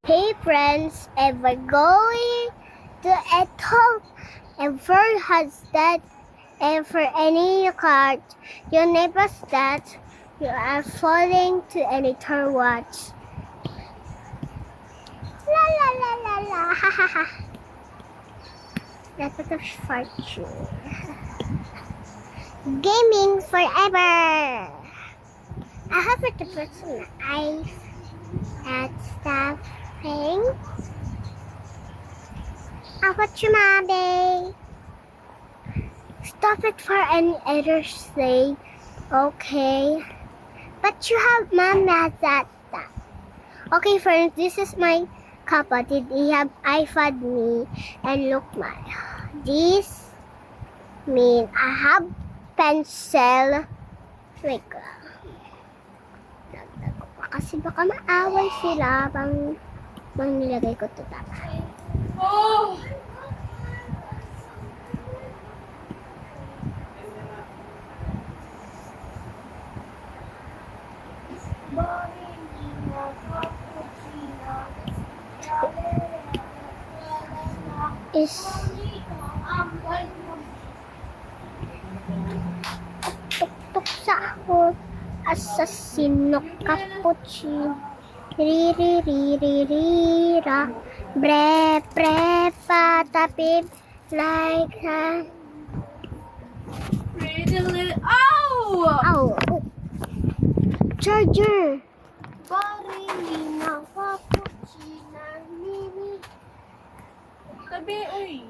Hey friends, ever going to a talk? Ever has that? Ever any card? Your neighbor's that you are falling to any turn watch. La la la la la ha ha ha. That's a fortune. Gaming forever. I have it to put some ice at stuff. How about you, Mommy? Stop it for any other say. Okay. But you have Mom has that stuff. Okay, friends, this is my kappa. Did he have iPad me? And look my. This mean I have pencil. Wait ko lang. Dagdag ko pa kasi baka maaway sila bang nilagay ko ito tama. Oh! Is tuk-tuk sa ako asasino cappuccino ri-ri-ri-ri-ri-ra bre patapib like Pretty little. Oh! oh charger Barilina cappuccino mini. Tabi, uy.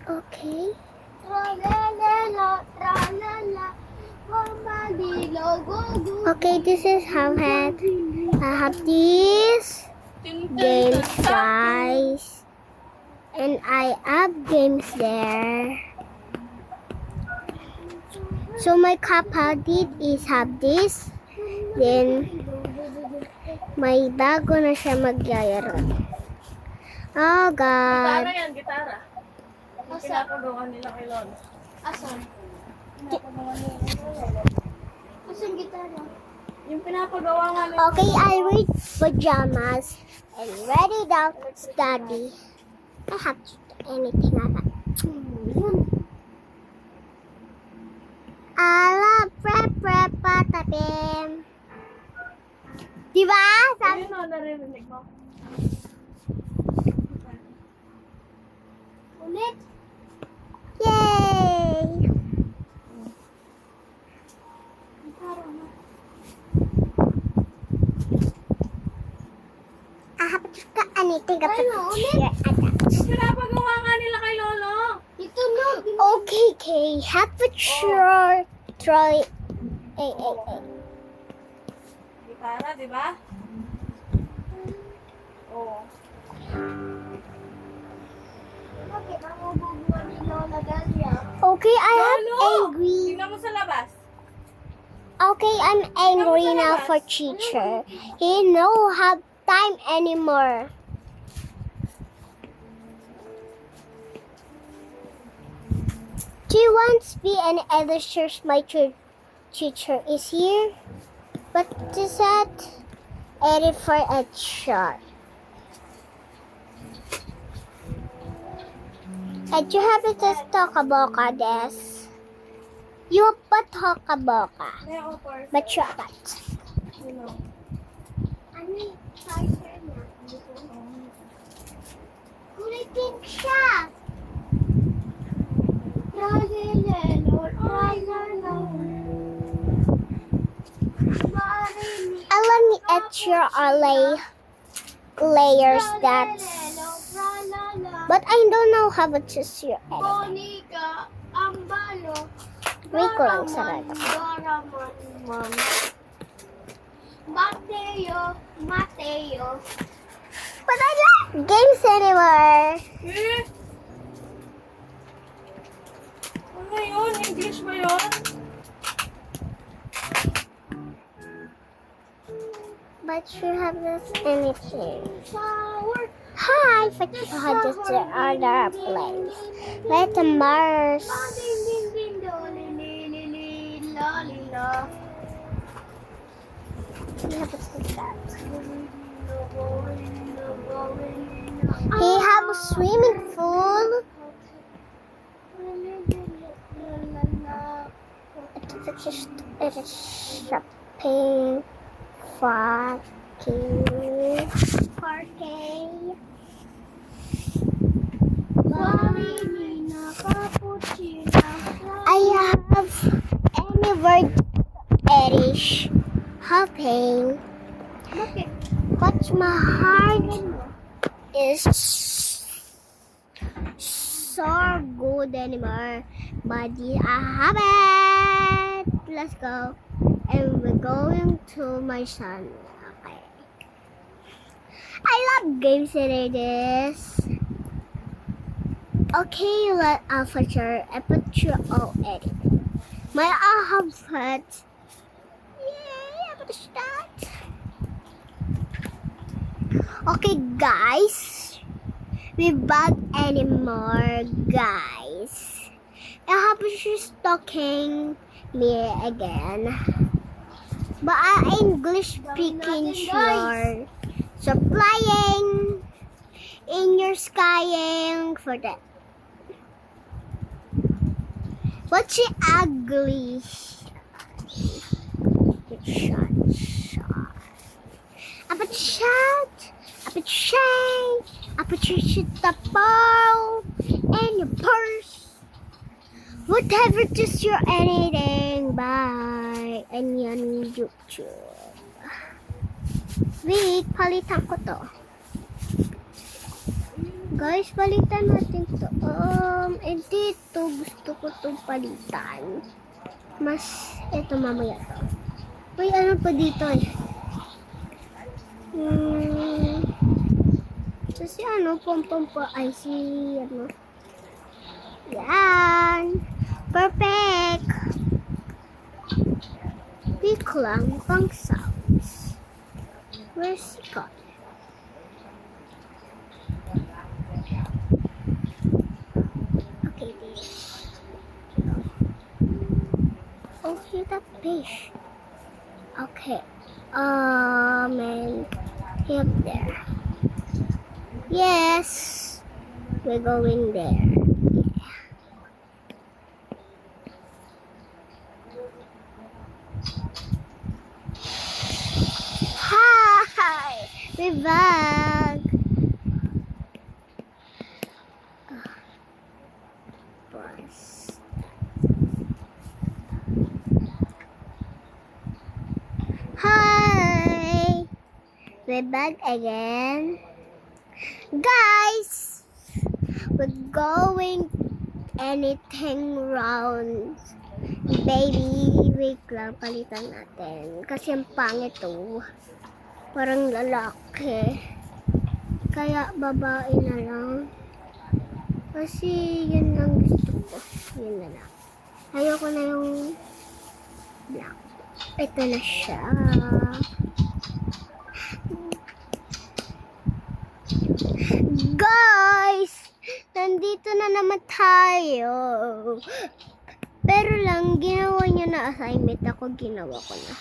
Okay. Okay, this is how I have these games, guys, and I have games there. So my kappa did is have this, then may bago na siya magyayaro. Oh God. Gitara yan, gitara. Yung pinapagawa nila kay Lolo. Asan? Asan gitara? Yung pinapagawa nga nila. Okay, I wear pajamas and ready to study. I have to do anything I want. Ala, prep, patapim. Diba? Sabi Ayun o, naririnig mo. ulit. Yay! I have to do anything about here. Yung pinapagawa nga nila kay Lolo. Ito no. Okay, have a try. Ay. Gitara, di ba? Oo. Okay, I am Lolo! angry. Tingnan mo sa labas. Okay, I'm angry now for teacher. He no have time anymore. Do you want to be any other church? My teacher is here. What is that? Edit for a chart. And you have to just talk about this. You but talk about May ako first. but you not. Ano? Ano charger niya? Kulay pink siya. Let me at your layers that. But I don't know how to choose your edit. Monica, Ambalo, Wait ko lang sarado. Doraman, Mateo. But I like games anymore. Eh? Ano yun? English ba yun? But you have this anything. Shower, Hi, but you had this to other place. Let the Mars. ding, do, li, la, li, la. You have to start. Lo, He have a swimming pool. It's just shopping parking. I have any word Irish helping. Bakit? But my heart is so good anymore. But I have it. Let's go. And we're going to my son. Okay. I love games in this. Okay, let Alpha I put you all edit. My outfit. Yay, I'm gonna start. Okay, guys. We bug anymore, guys. I hope she's talking me again. But I English speaking sure. So flying in your skying for that. What's she ugly? Shot. I put shot. I put shade. I put your shit the ball and your purse. Whatever, just your anything. Bye. And yan YouTube. Wait, palitan ko to. Guys, palitan natin to. Dito, gusto ko itong palitan. Mas, ito mamaya to. Uy, ano pa dito eh? So, si ano, ay si, ano. Yan. Perfect. Weak lang, pang sounds. Where's he gone? Okay, this. Oh, here's that fish. Okay. And up there. Yes. We're going there. Hi! We're back. Bus. Hi! We're back again. Guys! We're going anything round. Baby, wait lang, palitan natin. Kasi ang pangit to. Parang lalaki. Kaya babae na lang. Kasi yun lang gusto ko. Yun na lang. Ayoko na yung black. Ito na siya. Guys! Nandito na naman tayo. Pero lang, ginawa niya na assignment. Ako ginawa ko na.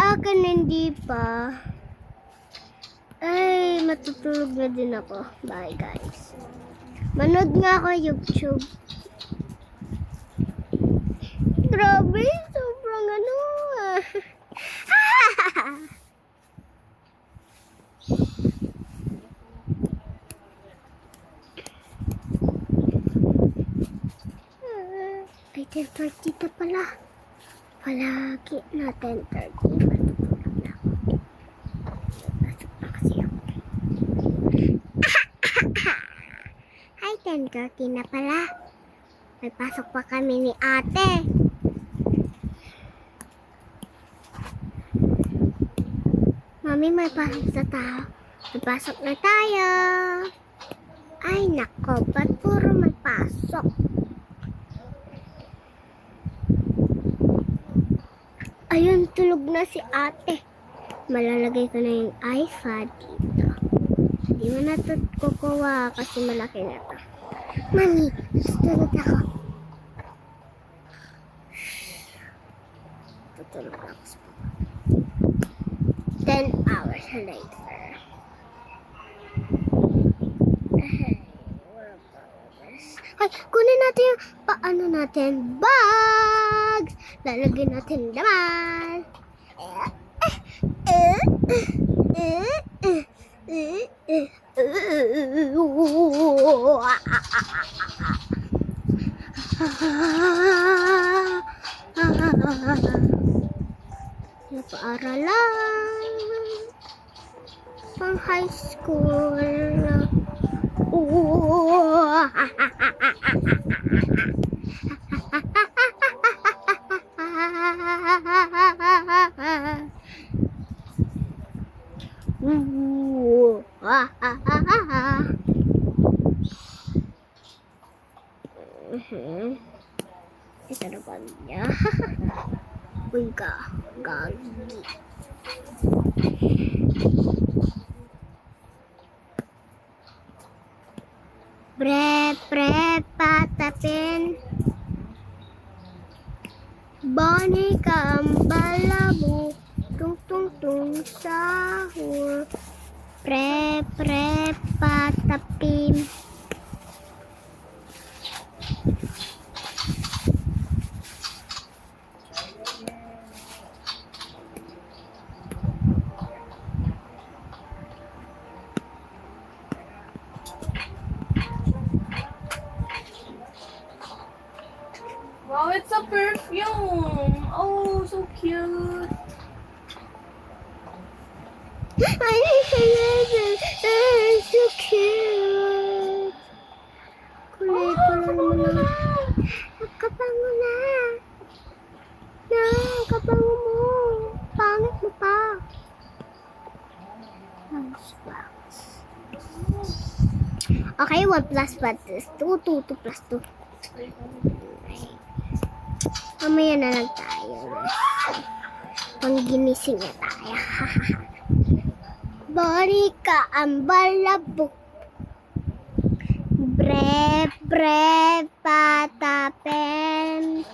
Akin hindi pa. Ay, matutulog na din ako. Bye, guys. Manood nga ako YouTube. Grabe, sobrang ano. Ay, 10:30 na pala. Palagi na 10:30. Matutulog na ako. Pasok na kasi ako. Ay, 10:30 na pala. May pasok pa kami ni ate. Mami, may pasok sa tao. May pasok na tayo. Ay, nako. Ba't puro may pasok? Ayun, tulog na si ate. Malalagay ko na yung iPad dito. Hindi mo na ito kukuha kasi malaki na ito. Mami, tutulog ako. Tutulog na ako sa 10 hours later. Ay, kunin natin yung paano natin. Bags! Lalagyan natin naman. Paaralan. Pang high school. Ito na ba niya? Uy ka, gagi. Pre, patapin. Bonnie ka ang balabo. Tung sahur. Pre, patapin. Wow, it's a perfume. Oh, so cute. So cute. Kulay ko lang naman. Nagkapango na. Kapango mo. Pangit mo pa. Okay, 1 plus 1 is 2, 2 plus 2. Mamaya na lang tayo. Pangginising na tayo. Bari ka ang balabok. Bre, patapen.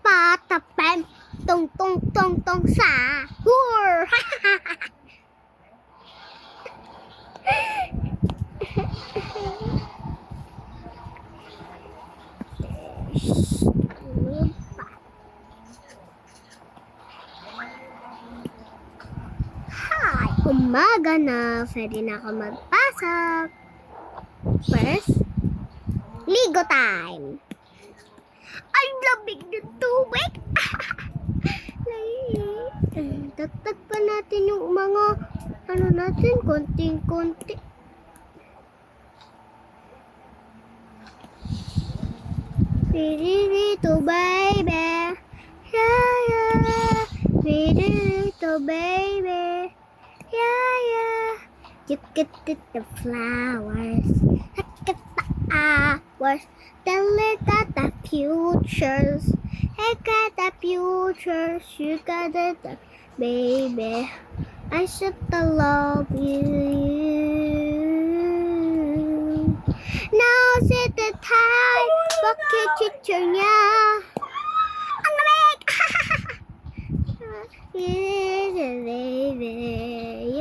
Patapen. Tong sahur. Hi! Umaga na. Pwede na ako magpasok. First, ligo time. Ang lamig ng tubig. Dagdag pa natin yung mga konting-konti. Pirito, baby. Yeah. Pirito, baby. Yeah. You get the flowers. Look at the hours. Tell it that the futures. I got the futures. You got it, baby. I should love you. Now's it the time. Bakit teacher niya? Ang lamig! It's a baby.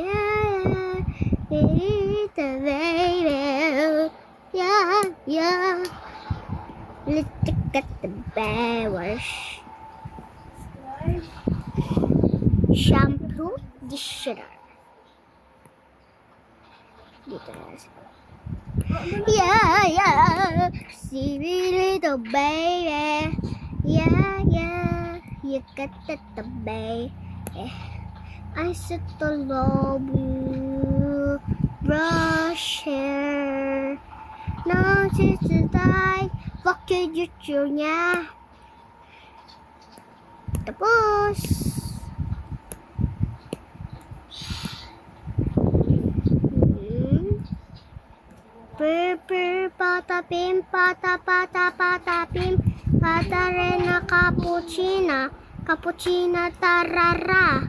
Yeah. It's a baby. Yeah. Let's get the wash. Shampoo, conditioner. Dito na. Yeah. See me little baby. Yeah. You got the baby. I said to love you. Brush hair. No, she's die. Fuck you, niya. Tapos. Patapim, patare na cappuccina, tarara,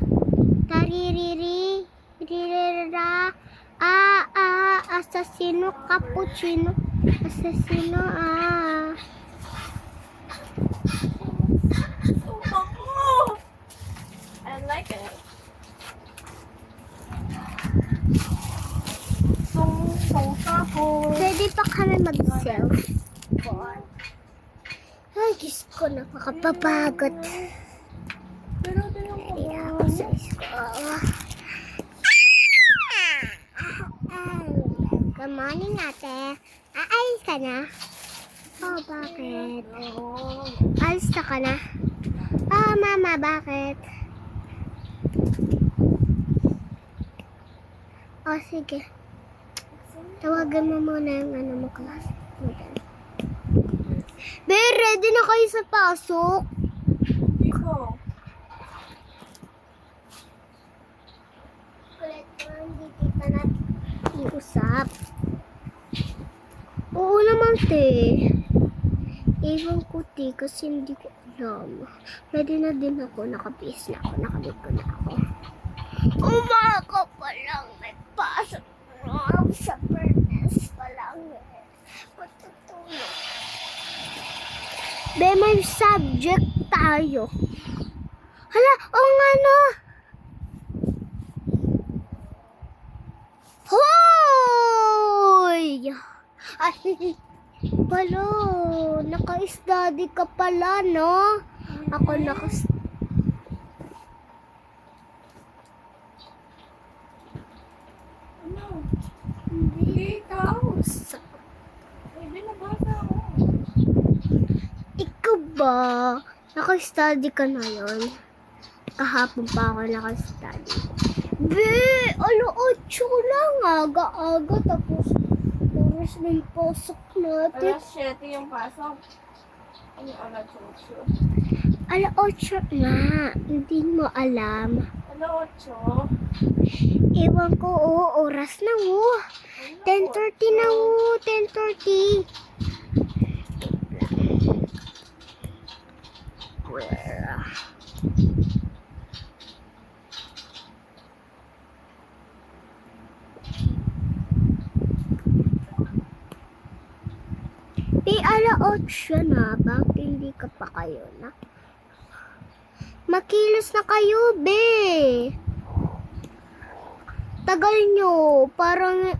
taririri, ririra, assassino, cappuccino, Asesino ah. Sumbak mo! I like it. Sumbak ko. Pwede pa kami mag-selfie. Ay, Diyos ko, napakapapagod. Pero tingnan ko Ready na ako sa school. Good morning, ate. Aalis ka na? Oh, bakit? Alis na ka na? Oh, mama, bakit? Oh, sige. Tawagan mo muna yung ano mo, class. Be, ready na kayo sa pasok? Hindi ko. Kulit mo, hindi kita natin iusap. Oo naman, te. Ewan ko, te, kasi hindi ko alam. Ready na din ako, nakabihis na ako, nakabit ko na ako. Umaga pa lang, may pasok na sa furnace pa lang. Patutulog. Be, may subject tayo. Hala, oo nga no. Hoy! Ay, pala, naka-study ka pala, no? Ako Ano? Hindi ikaw. Hindi nabasa ako. Ikaw ba? Naka-study ka na yun? Kahapon pa ako naka-study. Be, ano, 8 lang, aga-aga, tapos oras na yung pasok natin. Alas 7 yung pasok. Ano alas 8? Ala, 8 nga, hindi mo alam. Ano 8? Ewan ko, oras na, 10:30 na, 10:30. Ala 8 na, bakit hindi ka pa kayo na? Makilos na kayo, be. Tagal nyo, parang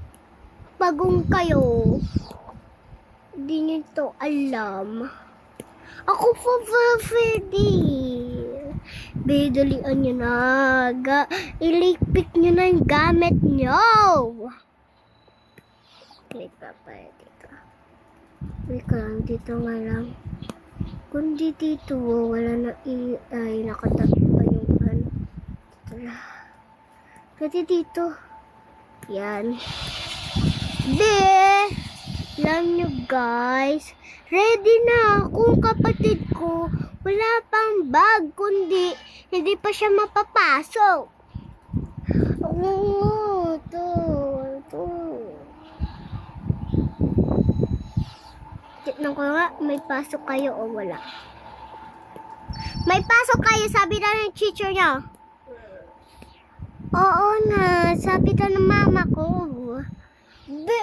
pagong kayo. Hindi nyo to alam. Ako po ready. Be, dalian nyo na. Ilikpik nyo na yung gamit nyo. Wait pa dito. Wait ka lang, dito nga lang. Kundi dito, wala na ay nakatabi pa yung ano. Dito lang. Pwede dito. Yan. Be! Alam nyo guys, ready na akong kapatid ko. Wala pang bag, kundi hindi pa siya mapapasok. Oo, ito. Tignan ko nga, may pasok kayo o wala. May pasok kayo, sabi na ng teacher niya. Oo na, sabi na ng mama ko. Be,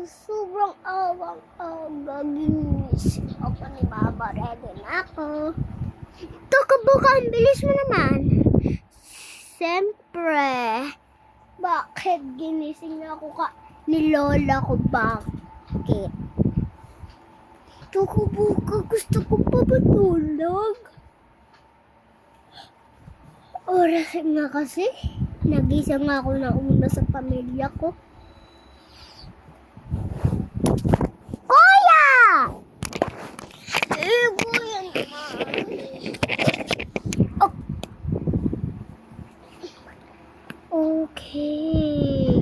sobrang awang-aga. Ginising ako ni mama, ready na ako. Buka, ang bilis mo naman. Siyempre, bakit ginising na ako ni lola ko? Bakit? Buka, gusto ko pa matulog. Oras nga kasi. Nagising nga ako na una sa pamilya ko. Kuya! Kuya naman. Oh. Okay.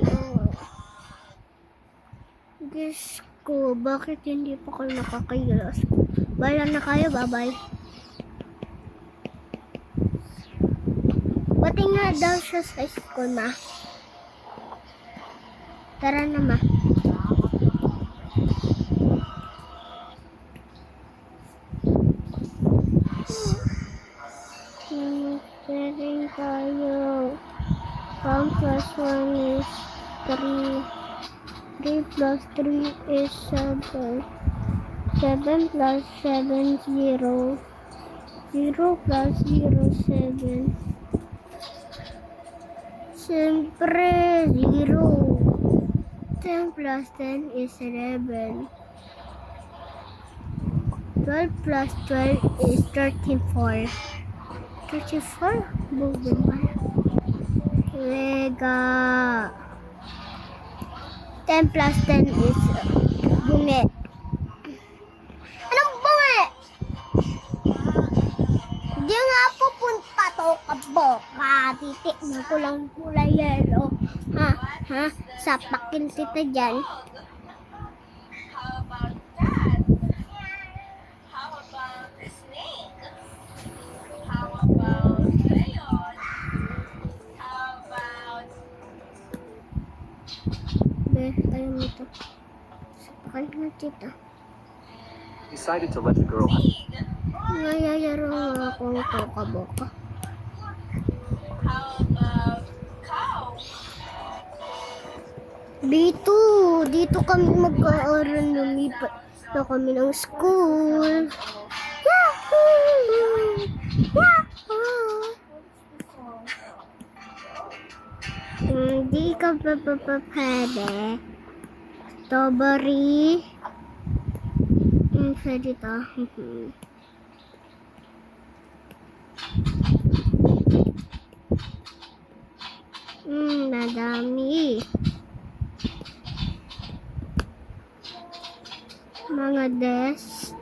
Diyos ko, bakit hindi pa kayo nakakailas? Bala na kayo, bye-bye. Pati nga daw siya sa school, ma. Tara na, ma. Sharing tayo. 1 + 1 is 3. 3 plus 3 is 7. 7 plus 7, 0. 0 plus 0, 7. Siyempre, 0. 10 plus 10 is 11. 12 plus 12 is 34. 34? Bugo ba? Lega. 10 plus 10 is bungi. Anong bungi? Di nga pupunta to kaboka. Titignan ko lang kulay yellow. Ha? Ha? Sapakin kita dyan. How about that? How about the snake? How about crayon? How about Be, ayaw mo ito. Sapakan nga kita. Decided to let the girl. Ngayayaro nga akong to kaboka. how about cow? Dito kami mag-aaral, lumipat na kami ng school. Yahoo! Yahoo! Hindi ka pa pwede. Strawberry. Pwede to. Madami. Mga des.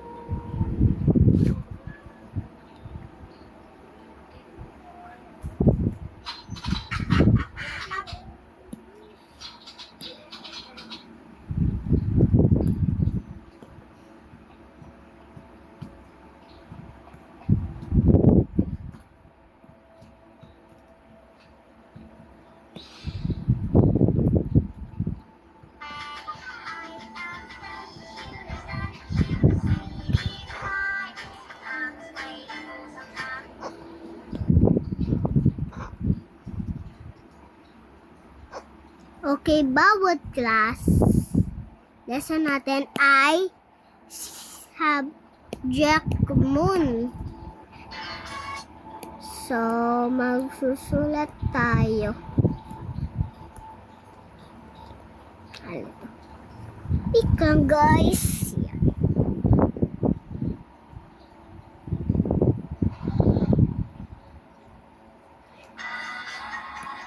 Okay, bawat class, lesson natin ay subject moon. So, magsusulat tayo. Ano to? Ikang guys. Yan.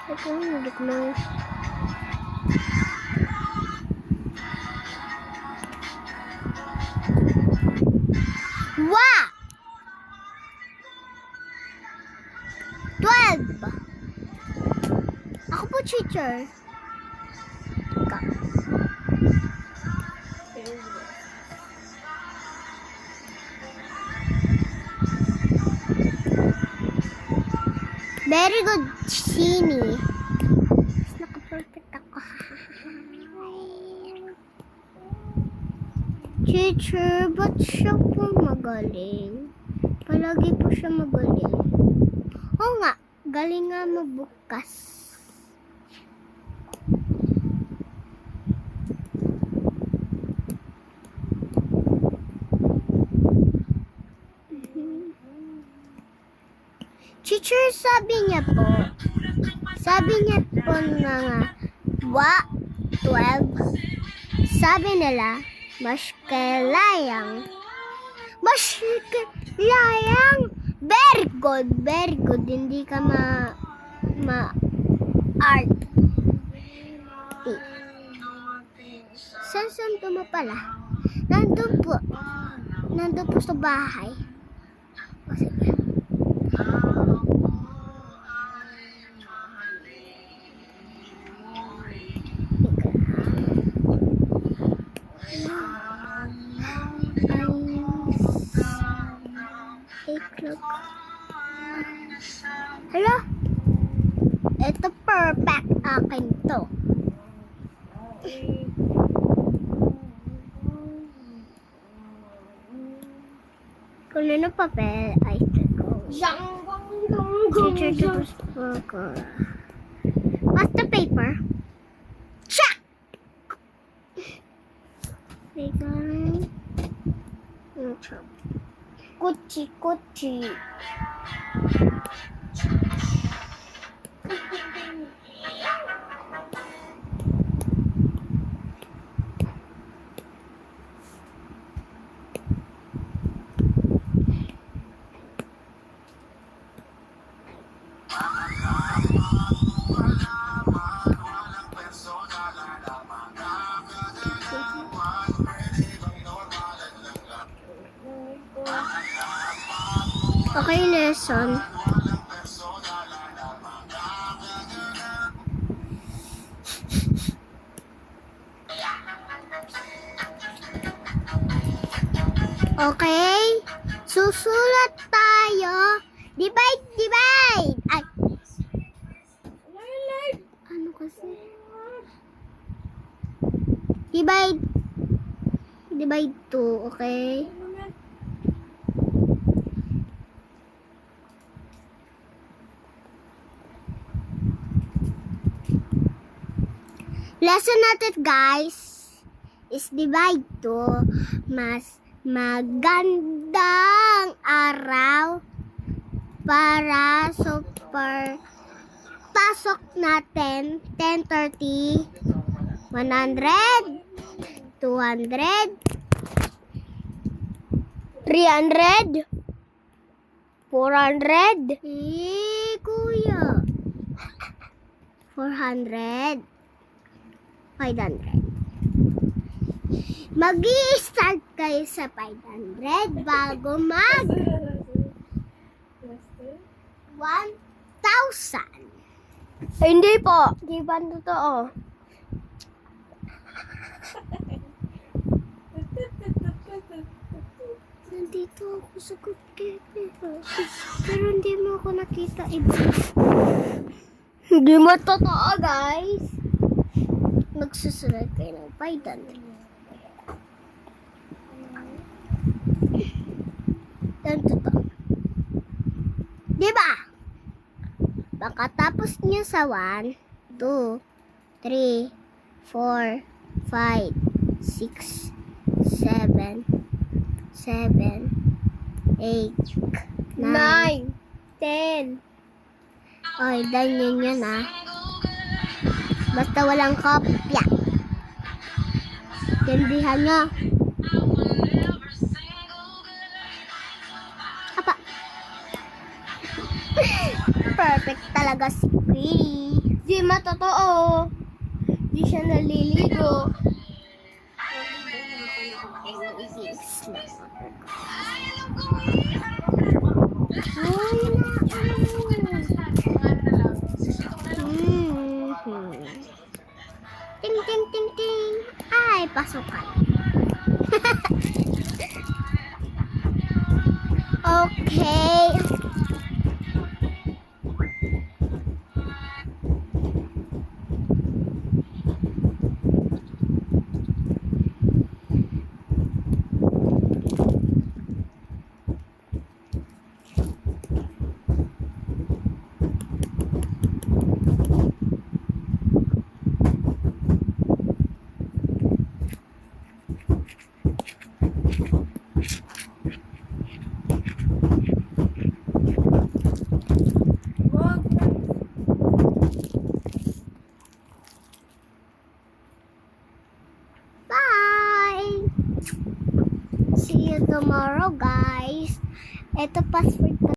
Ito, hindi ko na. Wow! 12. Ako po teacher. Ikaw. Very good, Shini. Naka-perfect ako. Teacher, ba't siya po magaling? Palagi po siya magaling. Oo nga, galing nga magbukas. Teacher, sabi niya po na nga, 12. Sabi nila, Mashkelayang. Very good, very good. Hindi ka art. Saan to mo pala? Nandun po sa bahay. O, sige. Hello? Ito perfect akin to. Kung ano papel, ay ko. Teacher to the spoker. What's the paper? Check! approach him. Kuchi, kuchi. Okay, lesson. Okay? Susulat tayo. Divide, divide. Ay. Ano kasi? Divide. Divide 2, okay? Lesson natin, guys, is divide 2. Mas magandang araw para super pasok natin 10:30, 100, 200, 300, 400. Kuya. 400. 500. Mag-i-start kayo sa 500 bago mag 1,000. Hindi po. Di ba totoo? Nandito ako sa kutkete. Pero hindi mo ako nakita iba. Hindi mo totoo, guys. Magsusulat kayo ng 500. Yan totoo. Diba? Pagkatapos niyo sa 1, 2, 3, 4, 5, 6, 7, 8, 9, 10. Oy, ganyan yun ah. Basta walang kopya. Tindihan nyo. Apa. Perfect talaga si Queenie. Di matotoo. Di siya naliligo. Ting, ting, ting, ting. Ay, pasukan. Okay. Bye! See you tomorrow, guys. Ito password ko.